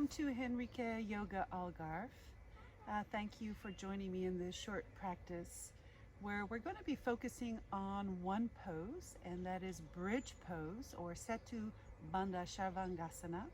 Welcome to Henrica YogaAlgarve. Thank you for joining me in this short practice where we're going to be focusing on one pose, and that is bridge pose or Setu Bandha Sarvangasana.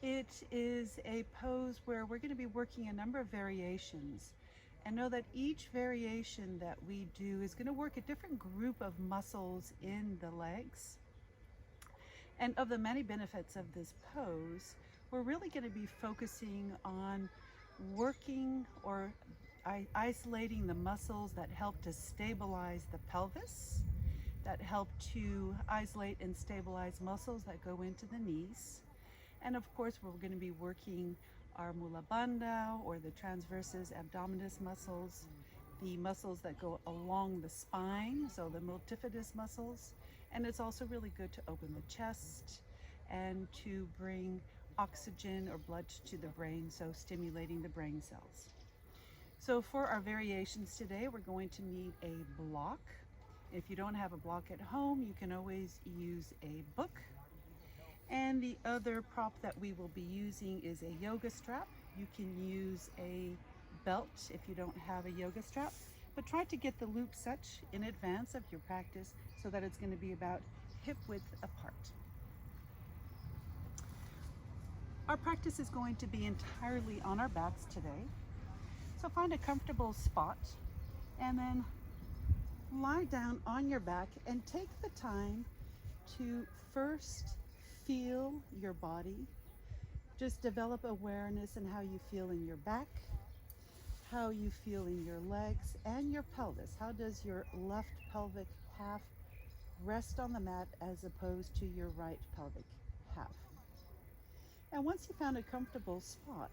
It is a pose where we're going to be working a number of variations, and know that each variation that we do is going to work a different group of muscles in the legs. And of the many benefits of this pose, we're really going to be focusing on working or isolating the muscles that help to stabilize the pelvis, that help to isolate and stabilize muscles that go into the knees. And of course, we're going to be working our mula bandha or the transversus abdominis muscles, the muscles that go along the spine, so the multifidus muscles. And it's also really good to open the chest and to bring oxygen or blood to the brain, so stimulating the brain cells. So for our variations today, we're going to need a block. If you don't have a block at home, you can always use a book. And the other prop that we will be using is a yoga strap. You can use a belt if you don't have a yoga strap, but try to get the loop such in advance of your practice so that it's going to be about hip width apart. Our practice is going to be entirely on our backs today. So find a comfortable spot and then lie down on your back and take the time to first feel your body. Just develop awareness in how you feel in your back, how you feel in your legs and your pelvis. How does your left pelvic half rest on the mat as opposed to your right pelvic half? And once you found a comfortable spot,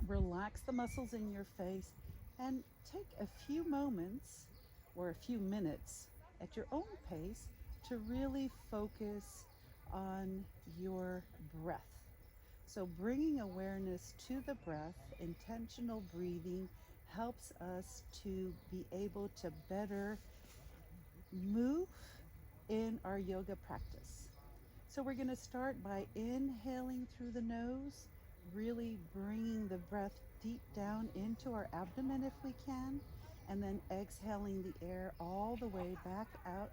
relax the muscles in your face and take a few moments or a few minutes at your own pace to really focus on your breath. So bringing awareness to the breath, intentional breathing, helps us to be able to better move in our yoga practice. So we're going to start by inhaling through the nose, really bringing the breath deep down into our abdomen if we can, and then exhaling the air all the way back out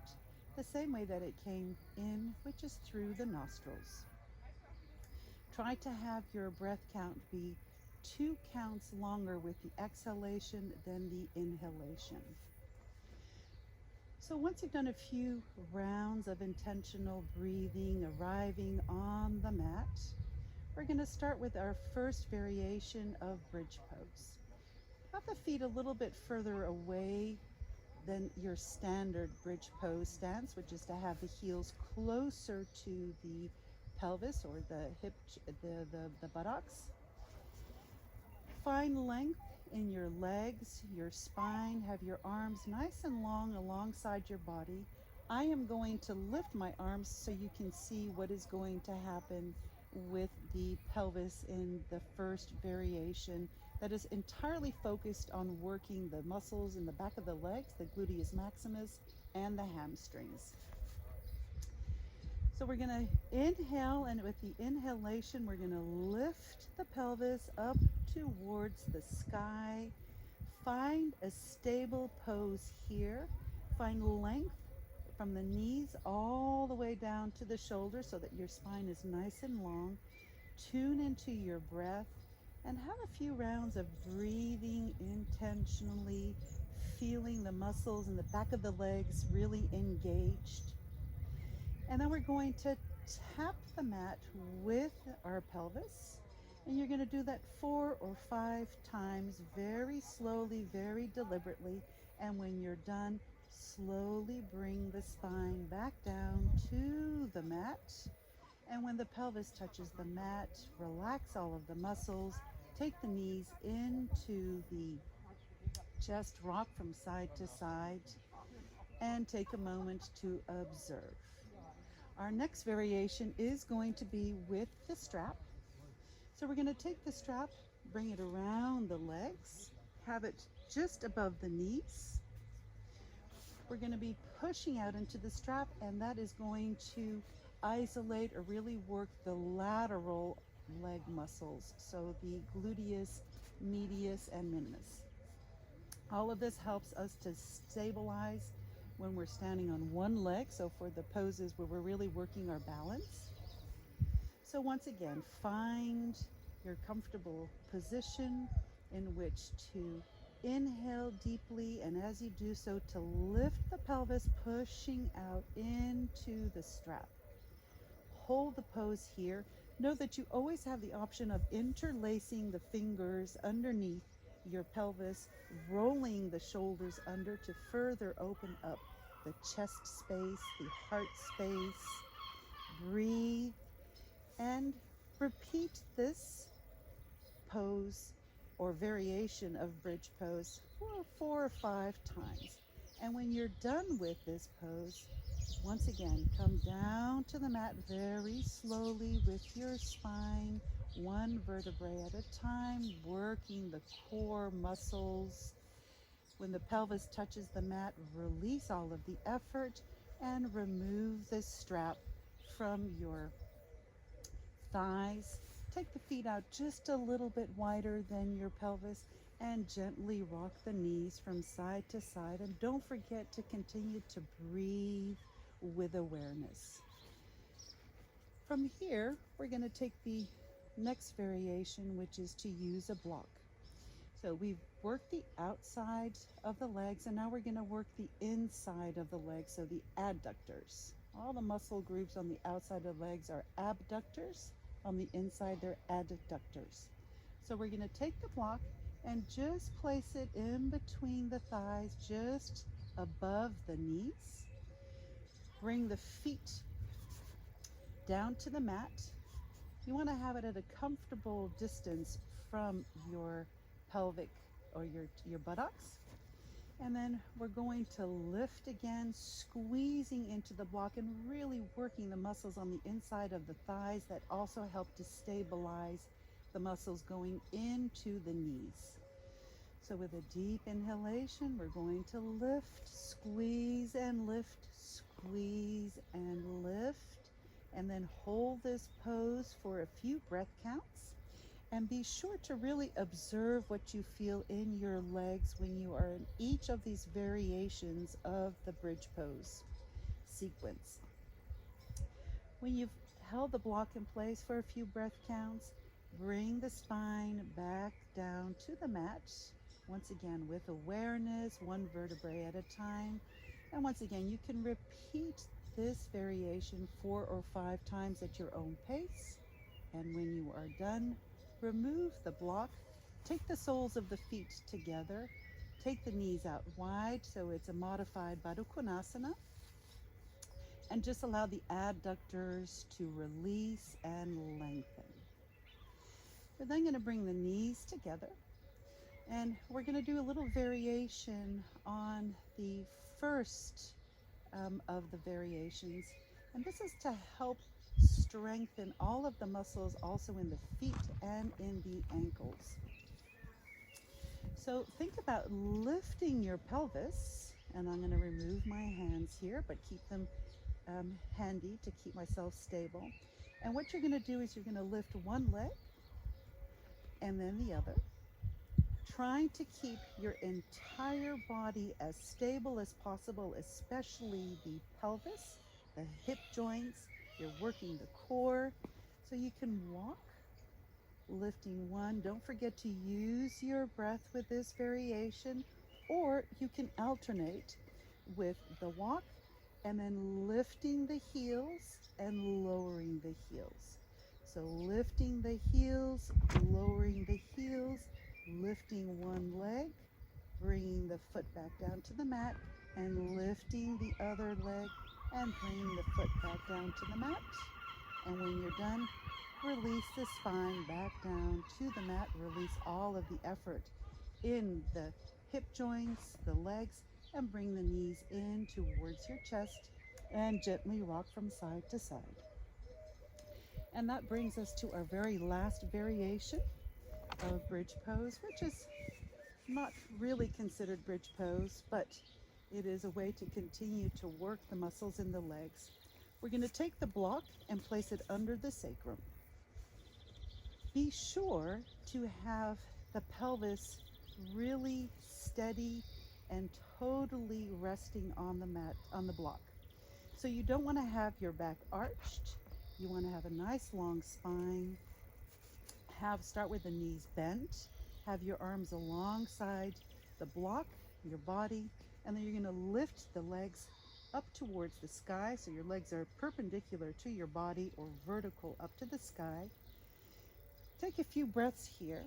the same way that it came in, which is through the nostrils. Try to have your breath count be 2 counts longer with the exhalation than the inhalation. So once you've done a few rounds of intentional breathing, arriving on the mat, we're going to start with our first variation of bridge pose. Have the feet a little bit further away than your standard bridge pose stance, which is to have the heels closer to the pelvis or the hip, the buttocks. Find length in your legs, your spine. Have your arms nice and long alongside your body. I am going to lift my arms so you can see what is going to happen with the pelvis in the first variation that is entirely focused on working the muscles in the back of the legs, the gluteus maximus and the hamstrings. So we're going to inhale, and with the inhalation, we're going to lift the pelvis up towards the sky. Find a stable pose here. Find length from the knees all the way down to the shoulders so that your spine is nice and long. Tune into your breath and have a few rounds of breathing intentionally, feeling the muscles in the back of the legs really engaged. And then we're going to tap the mat with our pelvis. And you're going to do that 4 or 5 times, very slowly, very deliberately. And when you're done, slowly bring the spine back down to the mat. And when the pelvis touches the mat, relax all of the muscles. Take the knees into the chest, rock from side to side, and take a moment to observe. Our next variation is going to be with the strap. So we're going to take the strap, bring it around the legs, have it just above the knees. We're going to be pushing out into the strap, and that is going to isolate or really work the lateral muscles, so the gluteus medius and minimus. All of this helps us to stabilize when we're standing on one leg, so for the poses where we're really working our balance. So once again, find your comfortable position in which to inhale deeply, and as you do so, to lift the pelvis, pushing out into the strap. Hold the pose here. Know that you always have the option of interlacing the fingers underneath your pelvis, rolling the shoulders under to further open up the chest space, the heart space. Breathe and repeat this pose or variation of bridge pose for 4 or 5 times. And when you're done with this pose, once again, come down to the mat very slowly with your spine, one vertebrae at a time, working the core muscles. When the pelvis touches the mat, release all of the effort and remove the strap from your thighs. Take the feet out just a little bit wider than your pelvis and gently rock the knees from side to side. And don't forget to continue to breathe with awareness. From here, we're going to take the next variation, which is to use a block. So we've worked the outside of the legs, and now we're going to work the inside of the legs, so the adductors. All the muscle groups on the outside of the legs are abductors. On the inside, they're adductors. So we're going to take the block and just place it in between the thighs, just above the knees. Bring the feet down to the mat. You want to have it at a comfortable distance from your pelvic or your buttocks. And then we're going to lift again, squeezing into the block and really working the muscles on the inside of the thighs that also help to stabilize the muscles going into the knees. So with a deep inhalation, we're going to lift, squeeze and lift, squeeze and lift, and then hold this pose for a few breath counts. And be sure to really observe what you feel in your legs when you are in each of these variations of the bridge pose sequence. When you've held the block in place for a few breath counts, bring the spine back down to the mat. Once again, with awareness, one vertebrae at a time. And once again, you can repeat this variation 4 or 5 times at your own pace. And when you are done, remove the block, take the soles of the feet together, take the knees out wide so it's a modified Baddha Konasana, and just allow the adductors to release and lengthen. We're then going to bring the knees together, and we're going to do a little variation on the first of the variations, and this is to help strengthen all of the muscles also in the feet and in the ankles. So think about lifting your pelvis, and I'm going to remove my hands here, but keep them handy to keep myself stable. And what you're going to do is you're going to lift one leg and then the other, trying to keep your entire body as stable as possible, especially the pelvis, the hip joints. You're working the core, so you can walk, lifting one. Don't forget to use your breath with this variation, or you can alternate with the walk and then lifting the heels and lowering the heels. So lifting the heels, lowering the heels, lifting one leg, bringing the foot back down to the mat, and lifting the other leg and bringing the foot back down to the mat. And when you're done, release the spine back down to the mat. Release all of the effort in the hip joints, the legs, and bring the knees in towards your chest and gently rock from side to side. And that brings us to our very last variation of bridge pose, which is not really considered bridge pose, but it is a way to continue to work the muscles in the legs. We're going to take the block and place it under the sacrum. Be sure to have the pelvis really steady and totally resting on the mat, on the block. So you don't want to have your back arched. You want to have a nice long spine. Start with the knees bent. Have your arms alongside the block, your body, and then you're going to lift the legs up towards the sky. So your legs are perpendicular to your body or vertical up to the sky. Take a few breaths here.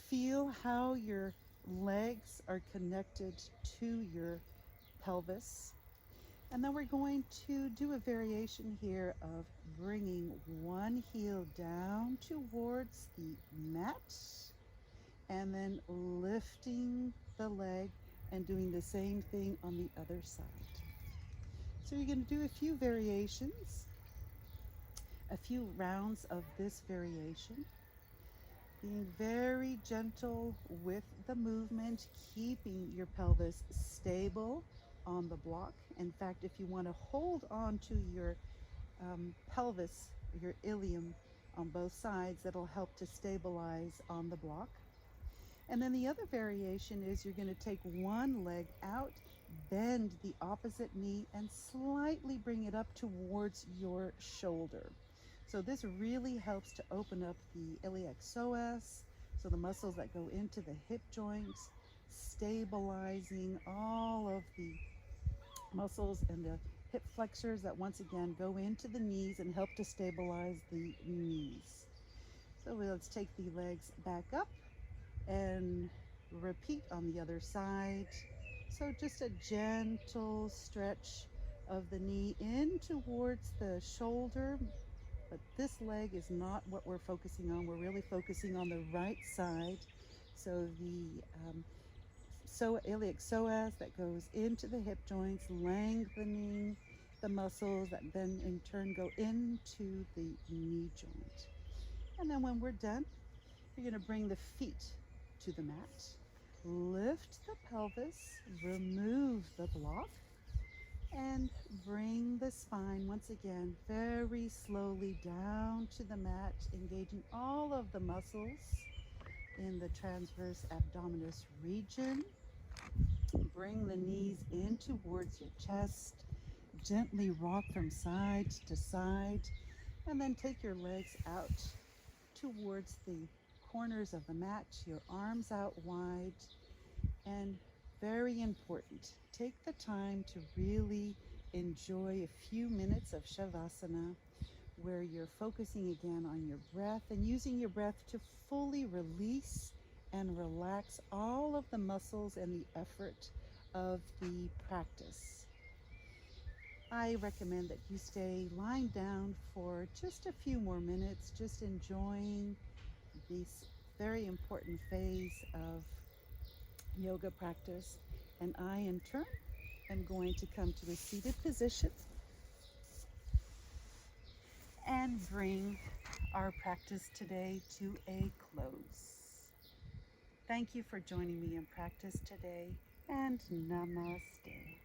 Feel how your legs are connected to your pelvis. And then we're going to do a variation here of bringing one heel down towards the mat and then lifting the leg and doing the same thing on the other side. So you're going to do a few variations, a few rounds of this variation, being very gentle with the movement, keeping your pelvis stable on the block. In fact, if you want to hold on to your pelvis, your ilium on both sides, that'll help to stabilize on the block. And then the other variation is you're going to take one leg out, bend the opposite knee, and slightly bring it up towards your shoulder. So this really helps to open up the iliac psoas, so the muscles that go into the hip joints, stabilizing all of the muscles and the hip flexors that once again go into the knees and help to stabilize the knees. So let's take the legs back up and repeat on the other side. So just a gentle stretch of the knee in towards the shoulder, but this leg is not what we're focusing on. We're really focusing on the right side. So the iliac psoas that goes into the hip joints, lengthening the muscles that then in turn go into the knee joint. And then when we're done, you're going to bring the feet to the mat, lift the pelvis, remove the block, and bring the spine once again very slowly down to the mat, engaging all of the muscles in the transverse abdominis region. Bring the knees in towards your chest, gently rock from side to side, and then take your legs out towards the corners of the mat, your arms out wide. And very important, take the time to really enjoy a few minutes of Shavasana, where you're focusing again on your breath and using your breath to fully release and relax all of the muscles and the effort of the practice. I recommend that you stay lying down for just a few more minutes, just enjoying this very important phase of yoga practice. And I, in turn, am going to come to a seated position and bring our practice today to a close. Thank you for joining me in practice today, and namaste.